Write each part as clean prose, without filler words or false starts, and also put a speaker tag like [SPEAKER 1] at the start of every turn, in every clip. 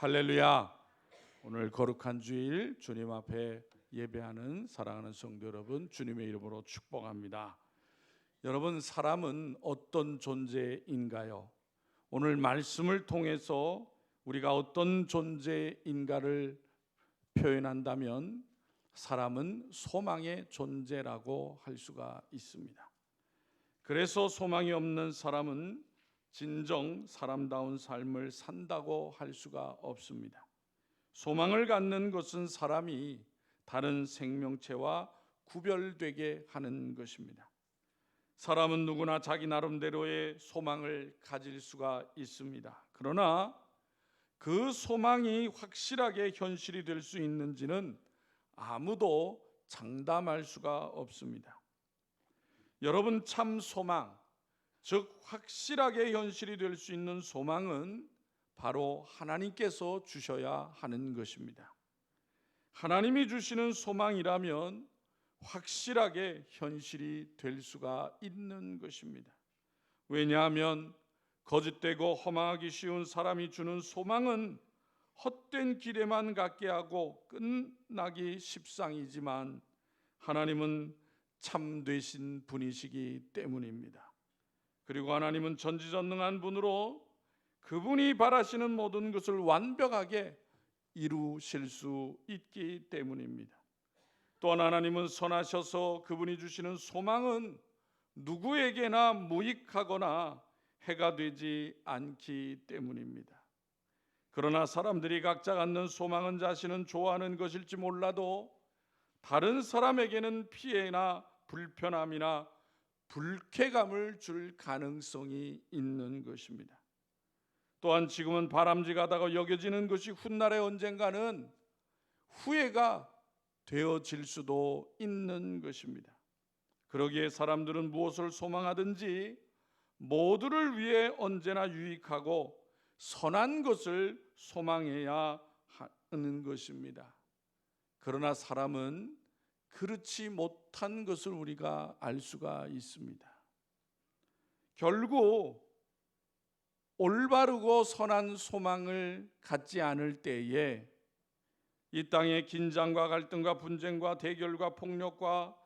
[SPEAKER 1] 할렐루야. 오늘 거룩한 주일 주님 앞에 예배하는 사랑하는 성도 여러분, 주님의 이름으로 축복합니다. 여러분, 사람은 어떤 존재인가요? 오늘 말씀을 통해서 우리가 어떤 존재인가를 표현한다면 사람은 소망의 존재라고 할 수가 있습니다. 그래서 소망이 없는 사람은 진정 사람다운 삶을 산다고 할 수가 없습니다. 소망을 갖는 것은 사람이 다른 생명체와 구별되게 하는 것입니다. 사람은 누구나 자기 나름대로의 소망을 가질 수가 있습니다. 그러나 그 소망이 확실하게 현실이 될 수 있는지는 아무도 장담할 수가 없습니다. 여러분, 참 소망, 즉 확실하게 현실이 될 수 있는 소망은 바로 하나님께서 주셔야 하는 것입니다. 하나님이 주시는 소망이라면 확실하게 현실이 될 수가 있는 것입니다. 왜냐하면 거짓되고 허망하기 쉬운 사람이 주는 소망은 헛된 길에만 갖게 하고 끝나기 십상이지만 하나님은 참되신 분이시기 때문입니다. 그리고 하나님은 전지전능한 분으로 그분이 바라시는 모든 것을 완벽하게 이루실 수 있기 때문입니다. 또한 하나님은 선하셔서 그분이 주시는 소망은 누구에게나 무익하거나 해가 되지 않기 때문입니다. 그러나 사람들이 각자 갖는 소망은 자신은 좋아하는 것일지 몰라도 다른 사람에게는 피해나 불편함이나 불쾌감을 줄 가능성이 있는 것입니다. 또한 지금은 바람직하다고 여겨지는 것이 훗날에 언젠가는 후회가 되어질 수도 있는 것입니다. 그러기에 사람들은 무엇을 소망하든지 모두를 위해 언제나 유익하고 선한 것을 소망해야 하는 것입니다. 그러나 사람은 그렇지 못한 것을 우리가 알 수가 있습니다. 결국 올바르고 선한 소망을 갖지 않을 때에 이 땅의 긴장과 갈등과 분쟁과 대결과 폭력과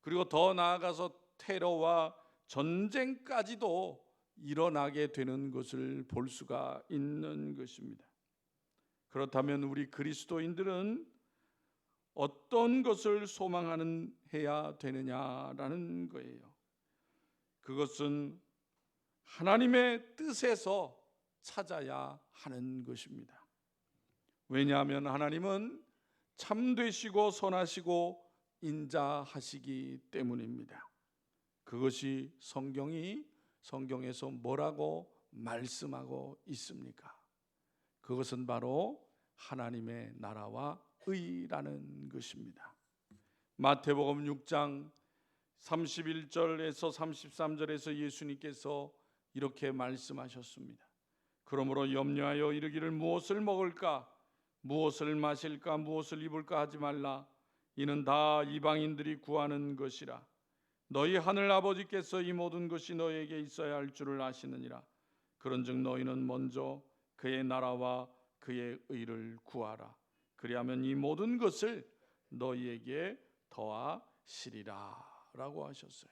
[SPEAKER 1] 그리고 더 나아가서 테러와 전쟁까지도 일어나게 되는 것을 볼 수가 있는 것입니다. 그렇다면 우리 그리스도인들은 어떤 것을 소망해야 되느냐라는 거예요. 그것은 하나님의 뜻에서 찾아야 하는 것입니다. 왜냐하면 하나님은 참되시고 선하시고 인자하시기 때문입니다. 그것이 성경에서 뭐라고 말씀하고 있습니까? 그것은 바로 하나님의 나라와 의라는 것입니다. 마태복음 6장 31절에서 33절에서 예수님께서 이렇게 말씀하셨습니다. 그러므로 염려하여 이르기를 무엇을 먹을까, 무엇을 마실까, 무엇을 입을까 하지 말라. 이는 다 이방인들이 구하는 것이라. 너희 하늘 아버지께서 이 모든 것이 너희에게 있어야 할 줄을 아시느니라. 그런즉 너희는 먼저 그의 나라와 그의 의를 구하라. 그리하면 이 모든 것을 너희에게 더하시리라 라고 하셨어요.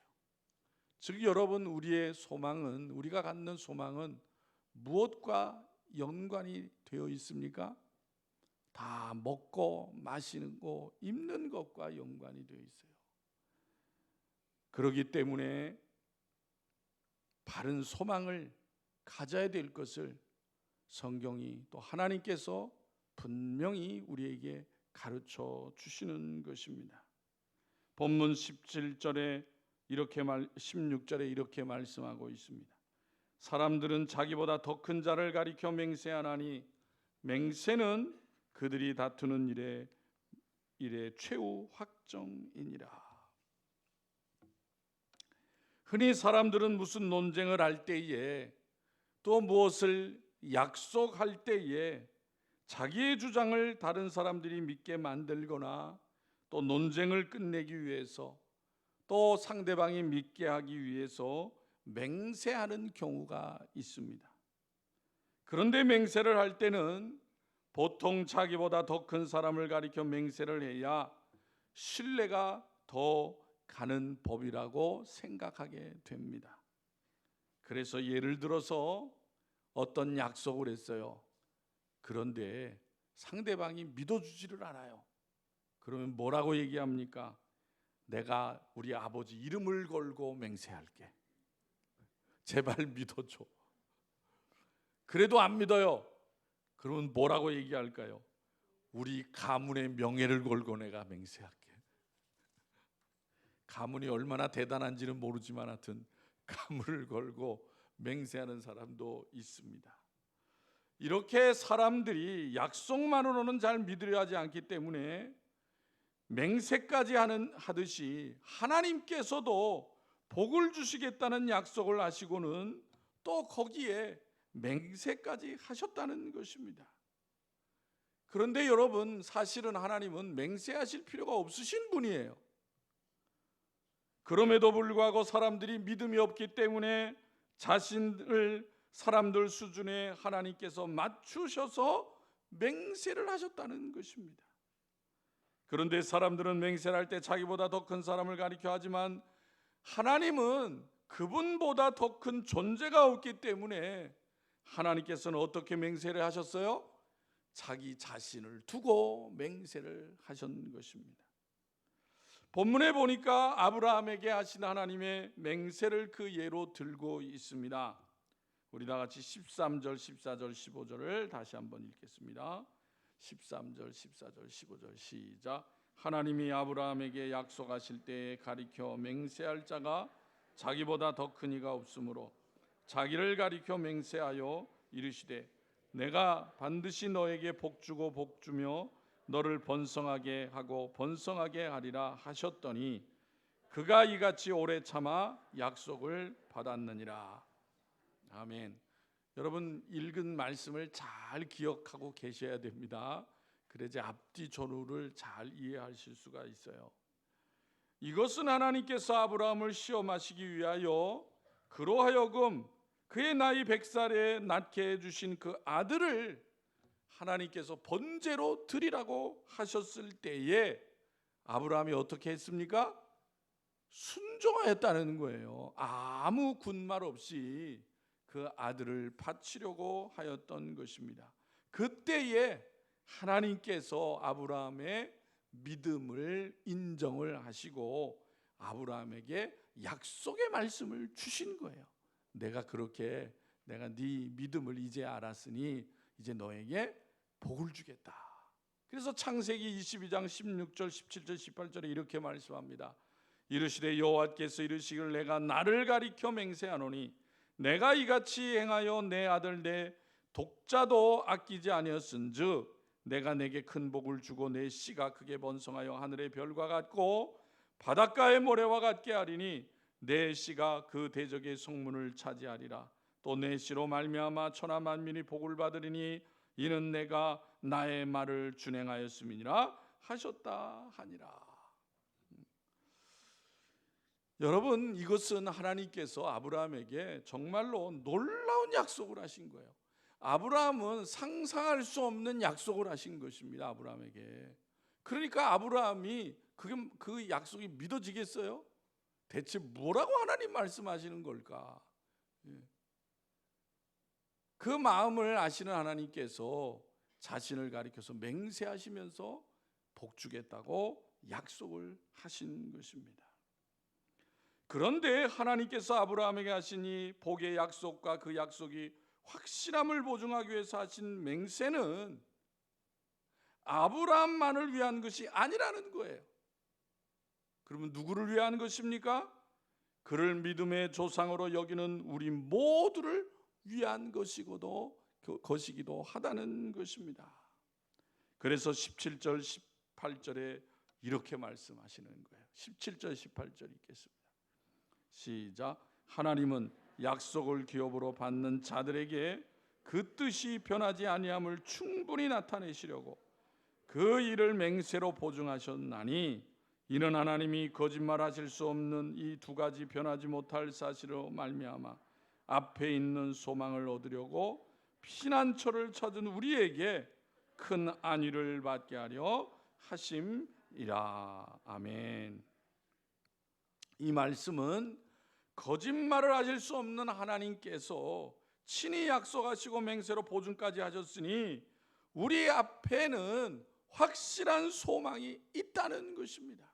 [SPEAKER 1] 즉 여러분, 우리가 갖는 소망은 무엇과 연관이 되어 있습니까? 다 먹고 마시는 거, 입는 것과 연관이 되어 있어요. 그렇기 때문에 바른 소망을 가져야 될 것을 성경이 또 하나님께서 분명히 우리에게 가르쳐 주시는 것입니다. 본문 16절에 이렇게 말씀하고 있습니다. 사람들은 자기보다 더 큰 자를 가리켜 맹세하나니 맹세는 그들이 다투는 일의 최후 확정이니라. 흔히 사람들은 무슨 논쟁을 할 때에 또 무엇을 약속할 때에 자기의 주장을 다른 사람들이 믿게 만들거나 또 논쟁을 끝내기 위해서 또 상대방이 믿게 하기 위해서 맹세하는 경우가 있습니다. 그런데 맹세를 할 때는 보통 자기보다 더 큰 사람을 가리켜 맹세를 해야 신뢰가 더 가는 법이라고 생각하게 됩니다. 그래서 예를 들어서 어떤 약속을 했어요. 그런데 상대방이 믿어주지를 않아요. 그러면 뭐라고 얘기합니까? 내가 우리 아버지 이름을 걸고 맹세할게. 제발 믿어줘. 그래도 안 믿어요. 그러면 뭐라고 얘기할까요? 우리 가문의 명예를 걸고 내가 맹세할게. 가문이 얼마나 대단한지는 모르지만 하여튼 가문을 걸고 맹세하는 사람도 있습니다. 이렇게 사람들이 약속만으로는 잘 믿으려 하지 않기 때문에 맹세까지 하듯이 하나님께서도 복을 주시겠다는 약속을 하시고는 또 거기에 맹세까지 하셨다는 것입니다. 그런데 여러분, 사실은 하나님은 맹세하실 필요가 없으신 분이에요. 그럼에도 불구하고 사람들이 믿음이 없기 때문에 자신을 사람들 수준에 하나님께서 맞추셔서 맹세를 하셨다는 것입니다. 그런데 사람들은 맹세를 할 때 자기보다 더 큰 사람을 가리켜 하지만 하나님은 그분보다 더 큰 존재가 없기 때문에 하나님께서는 어떻게 맹세를 하셨어요? 자기 자신을 두고 맹세를 하신 것입니다. 본문에 보니까 아브라함에게 하신 하나님의 맹세를 그 예로 들고 있습니다. 우리 다 같이 13절, 14절, 15절을 다시 한번 읽겠습니다. 13절, 14절, 15절 시작. 하나님이 아브라함에게 약속하실 때에 가리켜 맹세할 자가 자기보다 더 큰 이가 없으므로 자기를 가리켜 맹세하여 이르시되 내가 반드시 너에게 복주고 복주며 너를 번성하게 하고 번성하게 하리라 하셨더니 그가 이같이 오래 참아 약속을 받았느니라. 아멘. 여러분, 읽은 말씀을 잘 기억하고 계셔야 됩니다. 그래야지 앞뒤 전후를 잘 이해하실 수가 있어요. 이것은 하나님께서 아브라함을 시험하시기 위하여 그로 하여금 그의 나이 100살에 낳게 해주신 그 아들을 하나님께서 번제로 드리라고 하셨을 때에 아브라함이 어떻게 했습니까? 순종하였다는 거예요. 아무 군말 없이 그 아들을 바치려고 하였던 것입니다. 그때에 하나님께서 아브라함의 믿음을 인정을 하시고 아브라함에게 약속의 말씀을 주신 거예요. 내가 네 믿음을 이제 알았으니 이제 너에게 복을 주겠다. 그래서 창세기 22장 16절, 17절, 18절에 이렇게 말씀합니다. 이르시되 여호와께서 이르시기를 내가 나를 가리켜 맹세하노니 내가 이같이 행하여 내 아들 내 독자도 아끼지 아니었은즉 내가 내게 큰 복을 주고 내 씨가 크게 번성하여 하늘의 별과 같고 바닷가의 모래와 같게 하리니 내 씨가 그 대적의 성문을 차지하리라. 또 내 씨로 말미암아 천하 만민이 복을 받으리니 이는 내가 나의 말을 준행하였음이니라 하셨다 하니라. 여러분, 이것은 하나님께서 아브라함에게 정말로 놀라운 약속을 하신 거예요. 아브라함은 상상할 수 없는 약속을 하신 것입니다. 아브라함에게. 그러니까 아브라함이 그 약속이 믿어지겠어요? 대체 뭐라고 하나님 말씀하시는 걸까? 그 마음을 아시는 하나님께서 자신을 가리켜서 맹세하시면서 복 주겠다고 약속을 하신 것입니다. 그런데 하나님께서 아브라함에게 하신 이 복의 약속과 그 약속이 확실함을 보증하기 위해서 하신 맹세는 아브라함만을 위한 것이 아니라는 거예요. 그러면 누구를 위한 것입니까? 그를 믿음의 조상으로 여기는 우리 모두를 위한 것이기도 하다는 것입니다. 그래서 17절 18절에 이렇게 말씀하시는 거예요. 17절 18절 읽겠습니다. 시작. 하나님은 약속을 기업으로 받는 자들에게 그 뜻이 변하지 아니함을 충분히 나타내시려고 그 일을 맹세로 보증하셨나니 이는 하나님이 거짓말하실 수 없는 이 두 가지 변하지 못할 사실로 말미암아 앞에 있는 소망을 얻으려고 피난처를 찾은 우리에게 큰 안위를 받게 하려 하심이라. 아멘. 이 말씀은 거짓말을 하실 수 없는 하나님께서 친히 약속하시고 맹세로 보증까지 하셨으니 우리 앞에는 확실한 소망이 있다는 것입니다.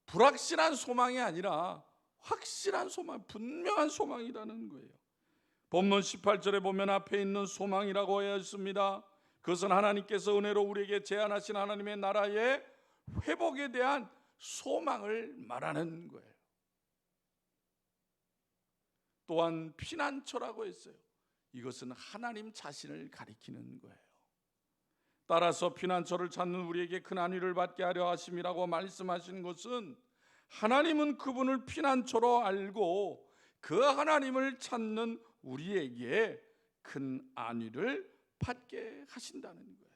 [SPEAKER 1] 불확실한 소망이 아니라 확실한 소망, 분명한 소망이라는 거예요. 본문 18절에 보면 앞에 있는 소망이라고 하였습니다. 그것은 하나님께서 은혜로 우리에게 제안하신 하나님의 나라의 회복에 대한 소망을 말하는 거예요. 또한 피난처라고 했어요. 이것은 하나님 자신을 가리키는 거예요. 따라서 피난처를 찾는 우리에게 큰 안위를 받게 하려 하심이라고 말씀하신 것은 하나님은 그분을 피난처로 알고 그 하나님을 찾는 우리에게 큰 안위를 받게 하신다는 거예요.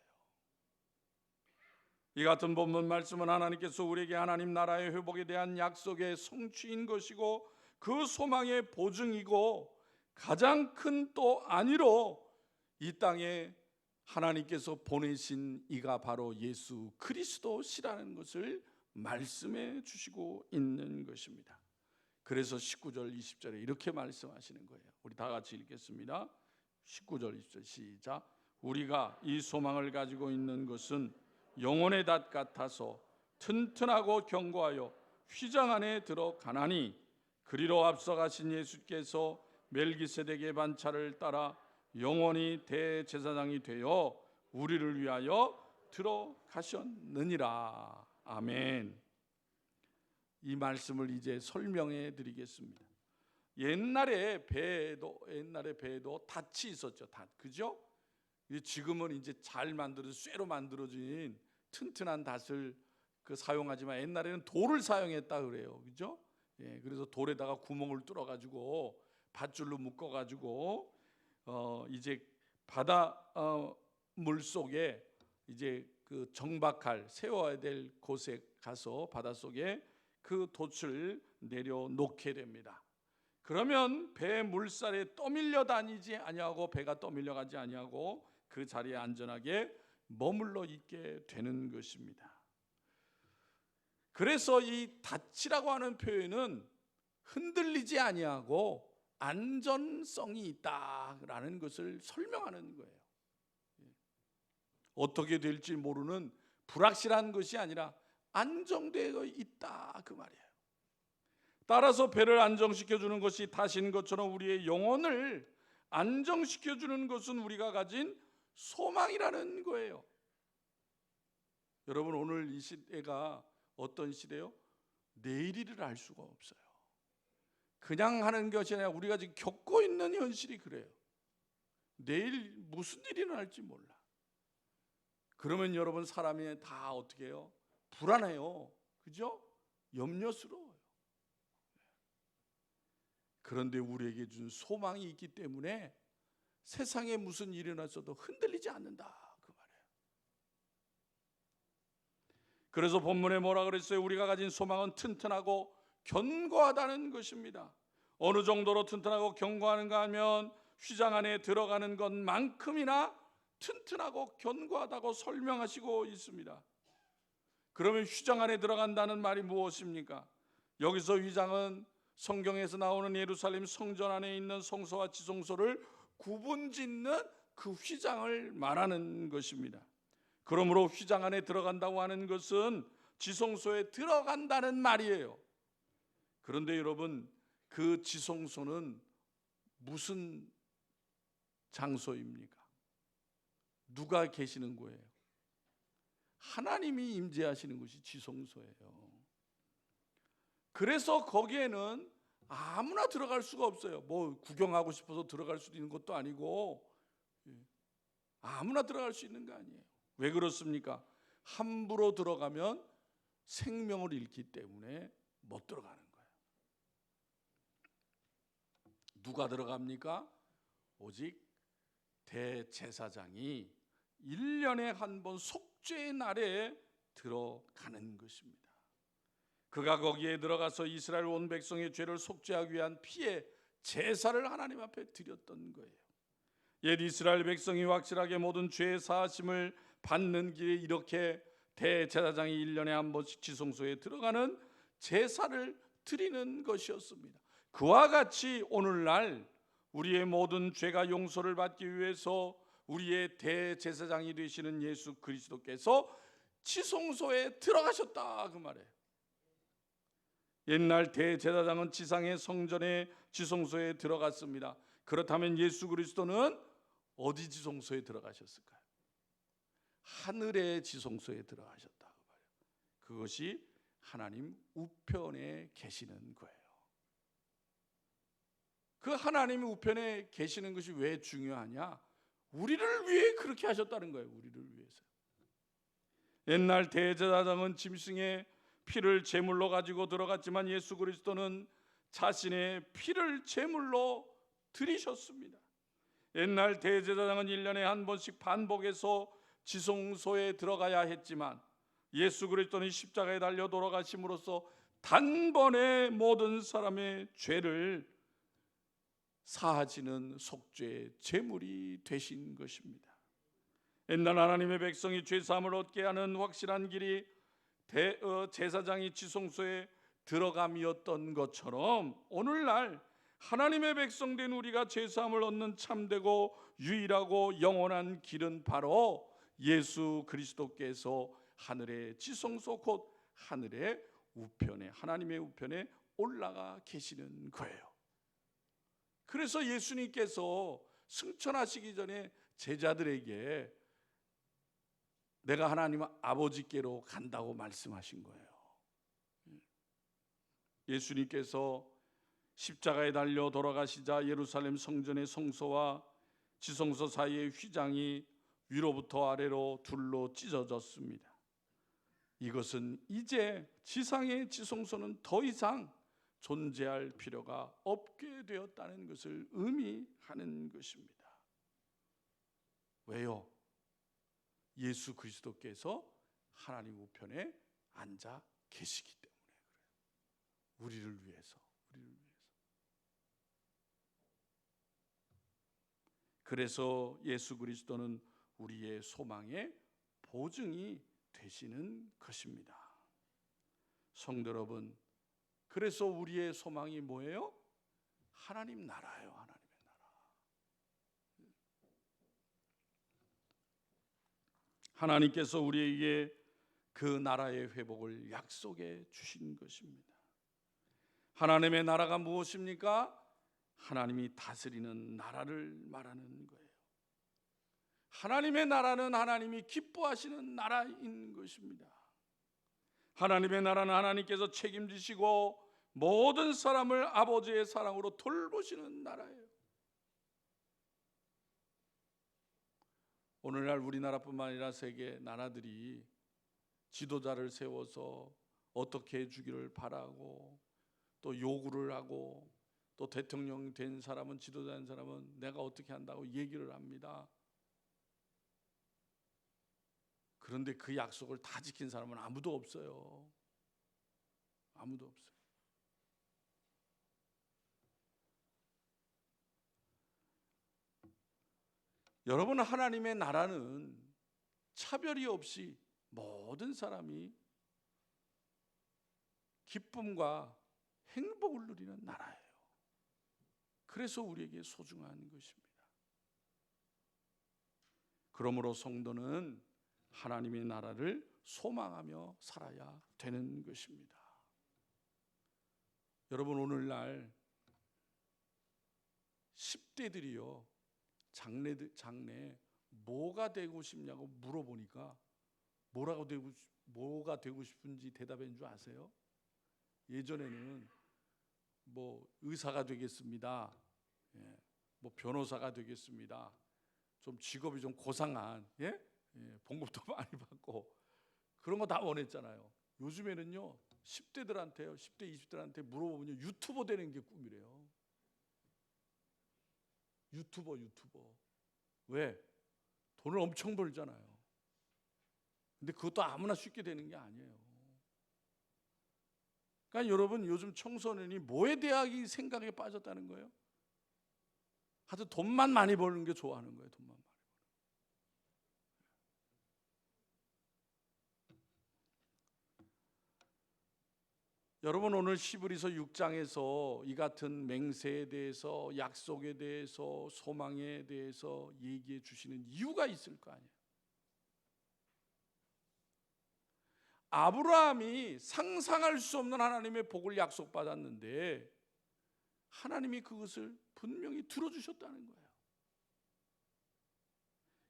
[SPEAKER 1] 이 같은 본문 말씀은 하나님께서 우리에게 하나님 나라의 회복에 대한 약속의 성취인 것이고 그 소망의 보증이고 가장 큰 또 안위로 이 땅에 하나님께서 보내신 이가 바로 예수 그리스도시라는 것을 말씀해 주시고 있는 것입니다. 그래서 19절 20절에 이렇게 말씀하시는 거예요. 우리 다 같이 읽겠습니다. 19절 20절 시작. 우리가 이 소망을 가지고 있는 것은 영혼의 닷 같아서 튼튼하고 견고하여 휘장 안에 들어가나니 그리로 앞서가신 예수께서 멜기세덱의 반차를 따라 영원히 대제사장이 되어 우리를 위하여 들어가셨느니라. 아멘. 이 말씀을 이제 설명해 드리겠습니다. 옛날에 배에도 닷이 있었죠. 닷, 그죠? 지금은 이제 잘 만들어진 쇠로 만들어진 튼튼한 닷을 사용하지만 옛날에는 돌을 사용했다 그래요, 그죠? 예, 그래서 돌에다가 구멍을 뚫어가지고 밧줄로 묶어가지고 이제 바다 물 속에 이제 그 정박할 세워야 될 곳에 가서 바다 속에 그 돛을 내려놓게 됩니다. 그러면 배 물살에 떠밀려 다니지 아니하고 배가 떠밀려 가지 아니하고 그 자리에 안전하게 머물러 있게 되는 것입니다. 그래서 이 닷이라고 하는 표현은 흔들리지 아니하고 안전성이 있다라는 것을 설명하는 거예요. 어떻게 될지 모르는 불확실한 것이 아니라 안정되어 있다 그 말이에요. 따라서 배를 안정시켜주는 것이 닷인 것처럼 우리의 영혼을 안정시켜주는 것은 우리가 가진 소망이라는 거예요. 여러분, 오늘 이 시대가 어떤 시대요? 내일을 알 수가 없어요. 그냥 하는 것이 아니라 우리가 지금 겪고 있는 현실이 그래요. 내일 무슨 일이 날지 몰라. 그러면 여러분, 사람이 다 어떻게 해요? 불안해요. 그죠? 염려스러워요. 그런데 우리에게 준 소망이 있기 때문에 세상에 무슨 일이 났어도 흔들리지 않는다 그 말이에요. 그래서 본문에 뭐라 그랬어요? 우리가 가진 소망은 튼튼하고 견고하다는 것입니다. 어느 정도로 튼튼하고 견고한가 하면 휘장 안에 들어가는 것만큼이나 튼튼하고 견고하다고 설명하시고 있습니다. 그러면 휘장 안에 들어간다는 말이 무엇입니까? 여기서 휘장은 성경에서 나오는 예루살렘 성전 안에 있는 성소와 지성소를 구분짓는 그 휘장을 말하는 것입니다. 그러므로 휘장 안에 들어간다고 하는 것은 지성소에 들어간다는 말이에요. 그런데 여러분, 그 지성소는 무슨 장소입니까? 누가 계시는 거예요? 하나님이 임재하시는 것이 지성소예요. 그래서 거기에는 아무나 들어갈 수가 없어요. 뭐 구경하고 싶어서 들어갈 수 있는 것도 아니고 아무나 들어갈 수 있는 거 아니에요. 왜 그렇습니까? 함부로 들어가면 생명을 잃기 때문에 못 들어가는 거예요. 누가 들어갑니까? 오직 대제사장이 1년에 한 번 속죄의 날에 들어가는 것입니다. 그가 거기에 들어가서 이스라엘 온 백성의 죄를 속죄하기 위한 피의 제사를 하나님 앞에 드렸던 거예요. 옛 이스라엘 백성이 확실하게 모든 죄 사하심을 받는 길에 이렇게 대제사장이 1년에 한 번씩 지성소에 들어가는 제사를 드리는 것이었습니다. 그와 같이 오늘날 우리의 모든 죄가 용서를 받기 위해서 우리의 대제사장이 되시는 예수 그리스도께서 지성소에 들어가셨다 그 말이에요. 옛날 대제사장은 지상의 성전의 지성소에 들어갔습니다. 그렇다면 예수 그리스도는 어디 지성소에 들어가셨을까요? 하늘의 지성소에 들어가셨다 그 말이에요. 그것이 하나님 우편에 계시는 거예요. 그 하나님 우편에 계시는 것이 왜 중요하냐? 우리를 위해 그렇게 하셨다는 거예요. 우리를 위해서. 옛날 대제사장은 짐승의 피를 제물로 가지고 들어갔지만 예수 그리스도는 자신의 피를 제물로 드리셨습니다. 옛날 대제사장은 1년에 한 번씩 반복해서 지성소에 들어가야 했지만 예수 그리스도는 십자가에 달려 돌아가심으로써 단번에 모든 사람의 죄를 사하지는 속죄의 제물이 되신 것입니다. 옛날 하나님의 백성이 죄사함을 얻게 하는 확실한 길이 제사장이 지성소에 들어감이었던 것처럼 오늘날 하나님의 백성된 우리가 죄사함을 얻는 참되고 유일하고 영원한 길은 바로 예수 그리스도께서 하늘의 지성소 곧 하늘의 우편에 하나님의 우편에 올라가 계시는 거예요. 그래서 예수님께서 승천하시기 전에 제자들에게 내가 하나님 아버지께로 간다고 말씀하신 거예요. 예수님께서 십자가에 달려 돌아가시자 예루살렘 성전의 성소와 지성소 사이의 휘장이 위로부터 아래로 둘로 찢어졌습니다. 이것은 이제 지상의 지성소는 더 이상 존재할 필요가 없게 되었다는 것을 의미하는 것입니다. 왜요? 예수 그리스도께서 하나님 우편에 앉아 계시기 때문에 그래요. 우리를 위해서. 그래서 예수 그리스도는 우리의 소망의 보증이 되시는 것입니다. 성도 여러분, 그래서 우리의 소망이 뭐예요? 하나님 나라예요. 하나님의 나라. 하나님께서 우리에게 그 나라의 회복을 약속해 주신 것입니다. 하나님의 나라가 무엇입니까? 하나님이 다스리는 나라를 말하는 거예요. 하나님의 나라는 하나님이 기뻐하시는 나라인 것입니다. 하나님의 나라는 하나님께서 책임지시고 모든 사람을 아버지의 사랑으로 돌보시는 나라예요. 오늘날 우리나라뿐만 아니라 세계 나라들이 지도자를 세워서 어떻게 해주기를 바라고 또 요구를 하고 또 대통령 된 사람은 지도자인 사람은 내가 어떻게 한다고 얘기를 합니다. 그런데 그 약속을 다 지킨 사람은 아무도 없어요. 아무도 없어요. 여러분, 하나님의 나라는 차별이 없이 모든 사람이 기쁨과 행복을 누리는 나라예요. 그래서 우리에게 소중한 것입니다. 그러므로 성도는 하나님의 나라를 소망하며 살아야 되는 것입니다. 여러분, 오늘날 10대들이요 장래 뭐가 되고 싶냐고 물어보니까 뭐가 되고 싶은지 대답한 줄 아세요? 예전에는 뭐 의사가 되겠습니다. 뭐 변호사가 되겠습니다. 좀 직업이 좀 고상한 봉급도 많이 받고 그런 거 다 원했잖아요. 요즘에는요 10대들한테요 10대 20대들한테 물어보면요 유튜버 되는 게 꿈이래요. 유튜버 왜? 돈을 엄청 벌잖아요. 근데 그것도 아무나 쉽게 되는 게 아니에요. 그러니까 여러분 요즘 청소년이 뭐에 대한 생각에 빠졌다는 거예요? 하여튼 돈만 많이 버는 게 좋아하는 거예요. 돈만 많이. 여러분, 오늘 히브리서 6장에서 이 같은 맹세에 대해서, 약속에 대해서, 소망에 대해서 얘기해 주시는 이유가 있을 거 아니에요. 아브라함이 상상할 수 없는 하나님의 복을 약속받았는데 하나님이 그것을 분명히 들어주셨다는 거예요.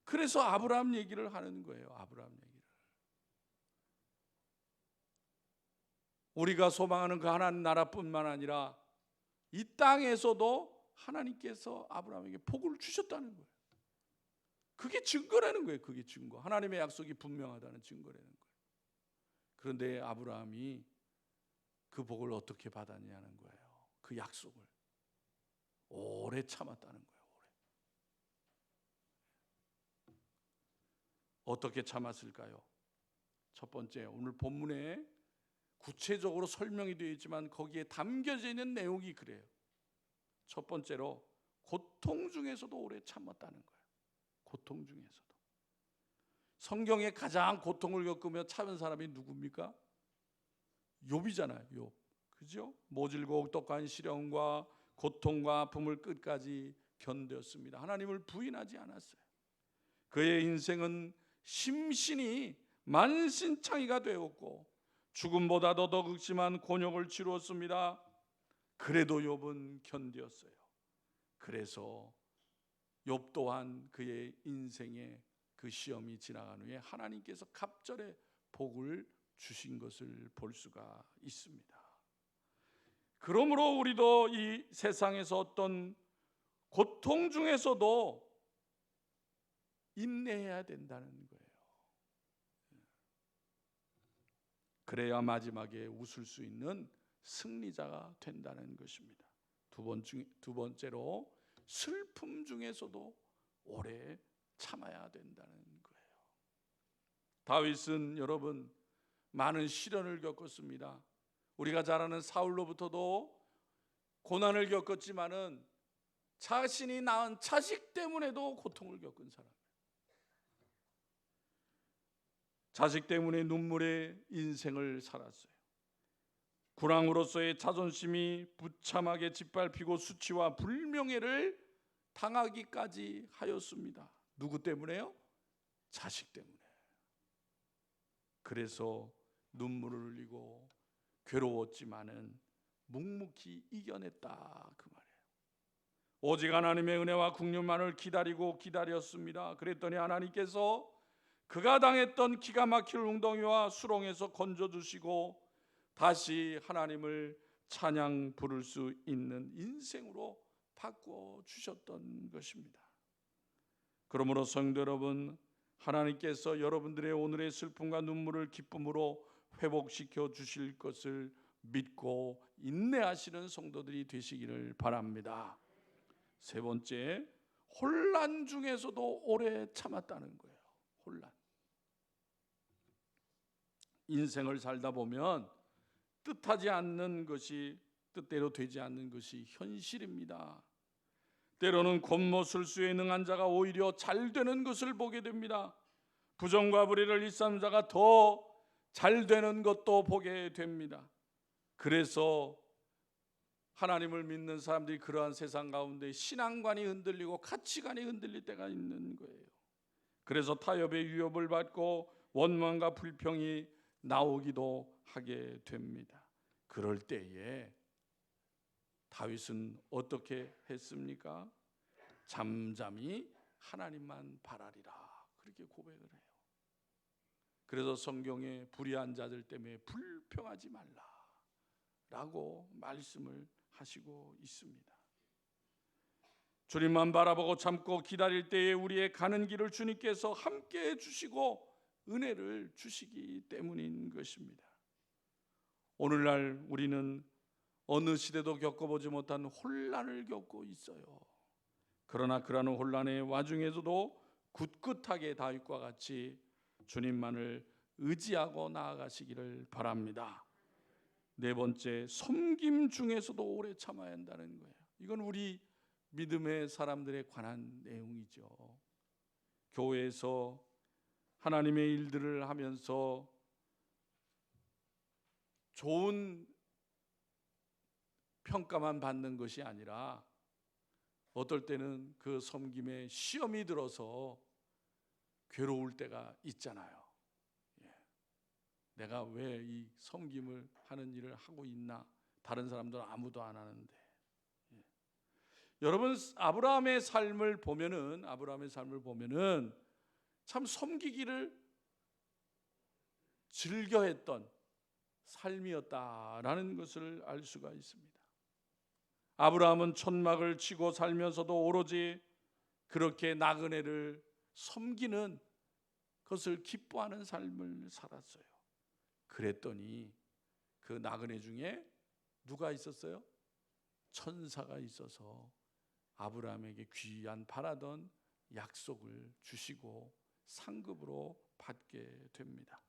[SPEAKER 1] 그래서 아브라함 얘기를 하는 거예요. 아브라함 얘기를. 우리가 소망하는 그 하나님 나라뿐만 아니라 이 땅에서도 하나님께서 아브라함에게 복을 주셨다는 거예요. 그게 증거라는 거예요. 그게 증거. 하나님의 약속이 분명하다는 증거라는 거예요. 그런데 아브라함이 그 복을 어떻게 받았냐는 거예요. 그 약속을 오래 참았다는 거예요. 오래. 어떻게 참았을까요? 첫 번째, 오늘 본문에 구체적으로 설명이 되어 있지만 거기에 담겨져 있는 내용이 그래요. 첫 번째로 고통 중에서도 오래 참았다는 거예요. 고통 중에서도. 성경에 가장 고통을 겪으며 참은 사람이 누굽니까? 욥이잖아요. 욥. 그죠? 모질고 똑똑한 시련과 고통과 아픔을 끝까지 견뎠습니다. 하나님을 부인하지 않았어요. 그의 인생은 심신이 만신창이가 되었고 죽음보다도 더 극심한 곤욕을 치루었습니다. 그래도 욥은 견뎠어요. 그래서 욥 또한 그의 인생에 그 시험이 지나간 후에 하나님께서 갑절의 복을 주신 것을 볼 수가 있습니다. 그러므로 우리도 이 세상에서 어떤 고통 중에서도 인내해야 된다는 거예요. 그래야 마지막에 웃을 수 있는 승리자가 된다는 것입니다. 두 번째로 슬픔 중에서도 오래 참아야 된다는 거예요. 다윗은 여러분 많은 시련을 겪었습니다. 우리가 잘 아는 사울로부터도 고난을 겪었지만은 자신이 낳은 자식 때문에도 고통을 겪은 사람. 자식 때문에 눈물의 인생을 살았어요. 군왕으로서의 자존심이 부참하게 짓밟히고 수치와 불명예를 당하기까지 하였습니다. 누구 때문에요? 자식 때문에. 그래서 눈물을 흘리고 괴로웠지만은 묵묵히 이겨냈다 그 말이에요. 오직 하나님의 은혜와 긍휼만을 기다리고 기다렸습니다. 그랬더니 하나님께서 그가 당했던 기가 막힐 웅덩이와 수렁에서 건져주시고 다시 하나님을 찬양 부를 수 있는 인생으로 바꾸어 주셨던 것입니다. 그러므로 성도 여러분, 하나님께서 여러분들의 오늘의 슬픔과 눈물을 기쁨으로 회복시켜 주실 것을 믿고 인내하시는 성도들이 되시기를 바랍니다. 세 번째, 혼란 중에서도 오래 참았다는 거예요. 혼란. 인생을 살다 보면 뜻하지 않는 것이, 뜻대로 되지 않는 것이 현실입니다. 때로는 곤모술수에 능한 자가 오히려 잘 되는 것을 보게 됩니다. 부정과 불의를 일삼는 자가 더 잘 되는 것도 보게 됩니다. 그래서 하나님을 믿는 사람들이 그러한 세상 가운데 신앙관이 흔들리고 가치관이 흔들릴 때가 있는 거예요. 그래서 타협의 위협을 받고 원망과 불평이 나오기도 하게 됩니다. 그럴 때에 다윗은 어떻게 했습니까? 잠잠히 하나님만 바라리라 그렇게 고백을 해요. 그래서 성경에 불의한 자들 때문에 불평하지 말라라고 말씀을 하시고 있습니다. 주님만 바라보고 참고 기다릴 때에 우리의 가는 길을 주님께서 함께해 주시고 은혜를 주시기 때문인 것입니다. 오늘날 우리는 어느 시대도 겪어보지 못한 혼란을 겪고 있어요. 그러나 그러한 혼란의 와중에서도 굳굳하게 다윗과 같이 주님만을 의지하고 나아가시기를 바랍니다. 네 번째, 섬김 중에서도 오래 참아야 한다는 거예요. 이건 우리 믿음의 사람들에 관한 내용이죠. 교회에서 하나님의 일들을 하면서 좋은 평가만 받는 것이 아니라 어떨 때는 그 섬김에 시험이 들어서 괴로울 때가 있잖아요. 내가 왜 이 섬김을 하는 일을 하고 있나? 다른 사람들은 아무도 안 하는데. 여러분, 아브라함의 삶을 보면은 참 섬기기를 즐겨했던 삶이었다라는 것을 알 수가 있습니다. 아브라함은 천막을 치고 살면서도 오로지 그렇게 나그네를 섬기는 것을 기뻐하는 삶을 살았어요. 그랬더니 그 나그네 중에 누가 있었어요? 천사가 있어서 아브라함에게 귀한 바라던 약속을 주시고 상급으로 받게 됩니다.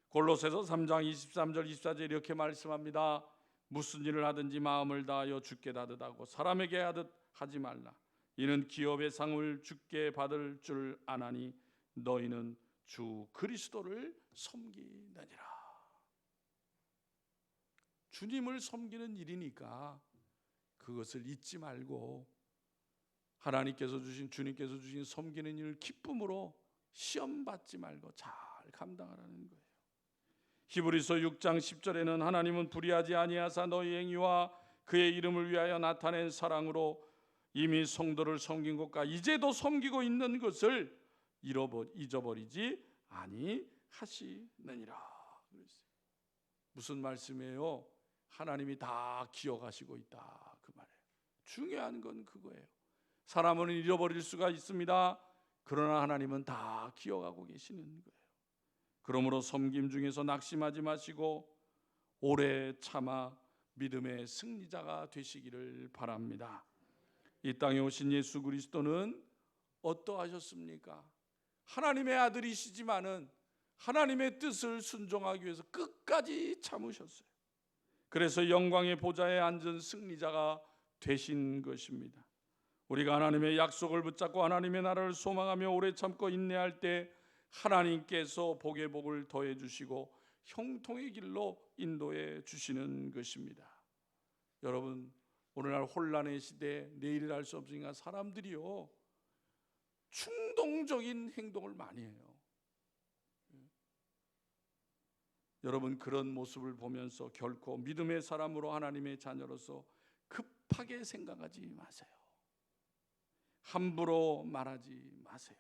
[SPEAKER 1] 골로새서 3장 23절 24절 이렇게 말씀합니다. 무슨 일을 하든지 마음을 다하여 주께 다듯하고 사람에게 하듯 하지 말라. 이는 기업의 상을 주께 받을 줄 아나니 너희는 주 그리스도를 섬기느니라. 주님을 섬기는 일이니까 그것을 잊지 말고 주님께서 주신 섬기는 일을 기쁨으로 시험 받지 말고 잘 감당하라는 거예요. 히브리서 6장 10절에는 하나님은 불의하지 아니하사 너희 행위와 그의 이름을 위하여 나타낸 사랑으로 이미 성도를 섬긴 것과 이제도 섬기고 있는 것을 잊어버리지 아니하시느니라. 무슨 말씀이에요? 하나님이 다 기억하시고 있다 그 말이에요. 중요한 건 그거예요. 사람은 잃어버릴 수가 있습니다. 그러나 하나님은 다 기억하고 계시는 거예요. 그러므로 섬김 중에서 낙심하지 마시고 오래 참아 믿음의 승리자가 되시기를 바랍니다. 이 땅에 오신 예수 그리스도는 어떠하셨습니까? 하나님의 아들이시지만은 하나님의 뜻을 순종하기 위해서 끝까지 참으셨어요. 그래서 영광의 보좌에 앉은 승리자가 되신 것입니다. 우리가 하나님의 약속을 붙잡고 하나님의 나라를 소망하며 오래 참고 인내할 때 하나님께서 복의 복을 더해 주시고 형통의 길로 인도해 주시는 것입니다. 여러분, 오늘날 혼란의 시대에 내일을 알 수 없으니까 사람들이요 충동적인 행동을 많이 해요. 여러분, 그런 모습을 보면서 결코 믿음의 사람으로 하나님의 자녀로서 급하게 생각하지 마세요. 함부로 말하지 마세요.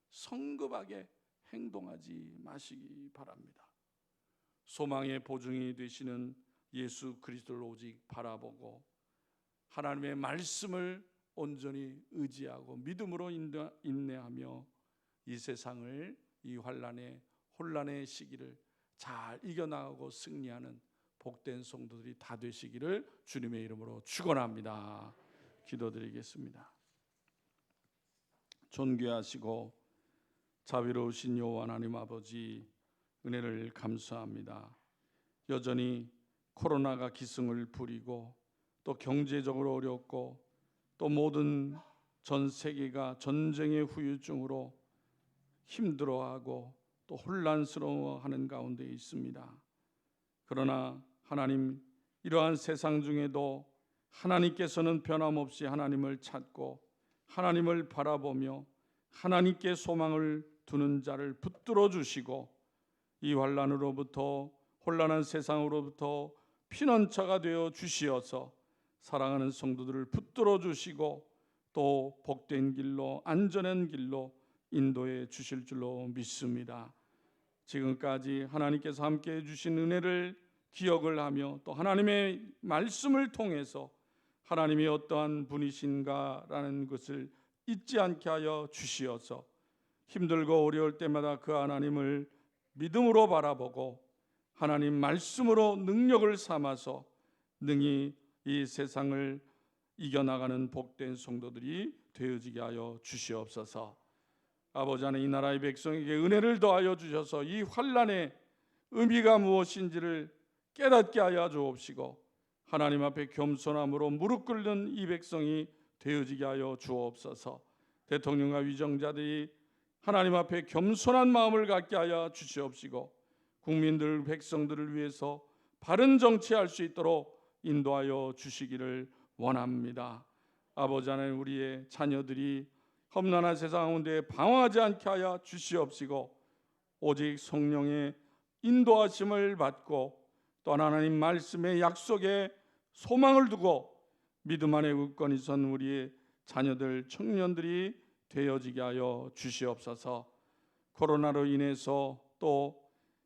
[SPEAKER 1] 성급하게 행동하지 마시기 바랍니다. 소망의 보증이 되시는 예수 그리스도를 오직 바라보고 하나님의 말씀을 온전히 의지하고 믿음으로 인내하며 이 세상을 이 혼란의 시기를 잘 이겨나가고 승리하는 복된 성도들이 다 되시기를 주님의 이름으로 축원합니다. 기도드리겠습니다. 존귀하시고 자비로우신 여호와 하나님 아버지, 은혜를 감사합니다. 여전히 코로나가 기승을 부리고 또 경제적으로 어렵고 또 모든 전 세계가 전쟁의 후유증으로 힘들어하고 또 혼란스러워하는 가운데 있습니다. 그러나 하나님, 이러한 세상 중에도 하나님께서는 변함없이 하나님을 찾고 하나님을 바라보며 하나님께 소망을 두는 자를 붙들어 주시고 이 혼란한 세상으로부터 피난처가 되어 주시어서 사랑하는 성도들을 붙들어 주시고 또 복된 길로, 안전한 길로 인도해 주실 줄로 믿습니다. 지금까지 하나님께서 함께해 주신 은혜를 기억을 하며 또 하나님의 말씀을 통해서 하나님이 어떠한 분이신가라는 것을 잊지 않게 하여 주시어서 힘들고 어려울 때마다 그 하나님을 믿음으로 바라보고 하나님 말씀으로 능력을 삼아서 능히 이 세상을 이겨나가는 복된 성도들이 되어지게 하여 주시옵소서. 아버지 하나님, 이 나라의 백성에게 은혜를 더하여 주셔서 이 환난의 의미가 무엇인지를 깨닫게 하여 주옵시고 하나님 앞에 겸손함으로 무릎 꿇는 이 백성이 되어지게 하여 주옵소서. 대통령과 위정자들이 하나님 앞에 겸손한 마음을 갖게 하여 주시옵시고 국민들 백성들을 위해서 바른 정치할 수 있도록 인도하여 주시기를 원합니다. 아버지 하나님, 우리의 자녀들이 험난한 세상 가운데 방황하지 않게 하여 주시옵시고 오직 성령의 인도하심을 받고 또 하나님 말씀의 약속에 소망을 두고 믿음 안에 굳건히 선 우리의 자녀들 청년들이 되어지게 하여 주시옵소서. 코로나로 인해서 또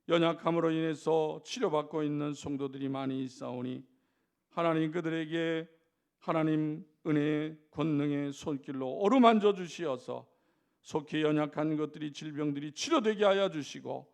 [SPEAKER 1] 연약함으로 인해서 치료받고 있는 성도들이 많이 있사오니 하나님 그들에게 하나님 은혜의 권능의 손길로 어루만져 주시어서 속히 연약한 것들이 질병들이 치료되게 하여 주시고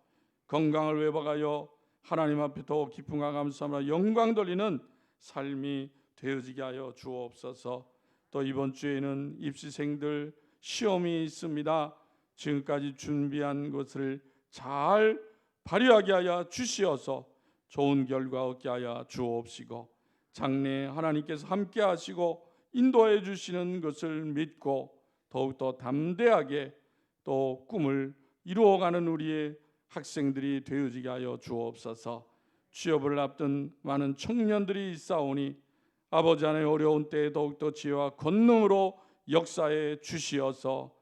[SPEAKER 1] 건강을 회복하여 하나님 앞에 더 기쁨과 감사함과 영광 돌리는 삶이 되어지게 하여 주옵소서. 또 이번 주에는 입시생들 시험이 있습니다. 지금까지 준비한 것을 잘 발휘하게 하여 주시어서 좋은 결과 얻게 하여 주옵시고 장래에 하나님께서 함께 하시고 인도해 주시는 것을 믿고 더욱더 담대하게 또 꿈을 이루어가는 우리의 학생들이 되어지게 하여 주옵소서. 취업을 앞둔 많은 청년들이 있사오니 아버지 하나님 어려운 때에 더욱더 지혜와 권능으로 역사해 주시어서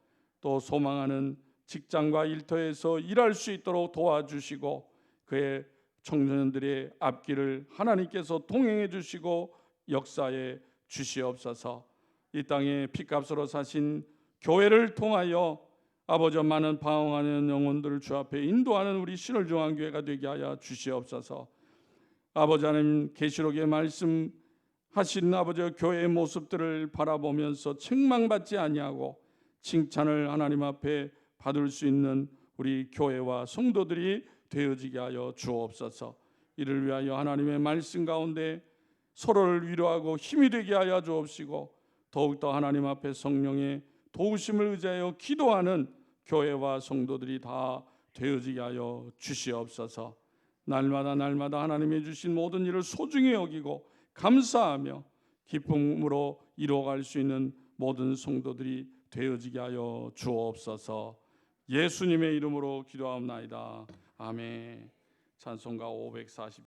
[SPEAKER 1] 또 소망하는 직장과 일터에서 일할 수 있도록 도와주시고 그의 청년들의 앞길을 하나님께서 동행해 주시고 역사해 주시옵소서. 이 땅에 피값으로 사신 교회를 통하여 아버지 많은 방황하는 영혼들을 주 앞에 인도하는 우리 신월중앙교회가 되게 하여 주시옵소서. 아버지 하나님 계시록의 말씀하신 아버지 교회의 모습들을 바라보면서 책망받지 아니하고 칭찬을 하나님 앞에 받을 수 있는 우리 교회와 성도들이 되어지게 하여 주옵소서. 이를 위하여 하나님의 말씀 가운데 서로를 위로하고 힘이 되게 하여 주옵시고 더욱더 하나님 앞에 성령의 도우심을 의지하여 기도하는 교회와 성도들이 다 되어지게 하여 주시옵소서. 날마다 하나님이 주신 모든 일을 소중히 여기고 감사하며 기쁨으로 이루어갈 수 있는 모든 성도들이 되어지게 하여 주옵소서. 예수님의 이름으로 기도하옵나이다. 아멘. 찬송가 540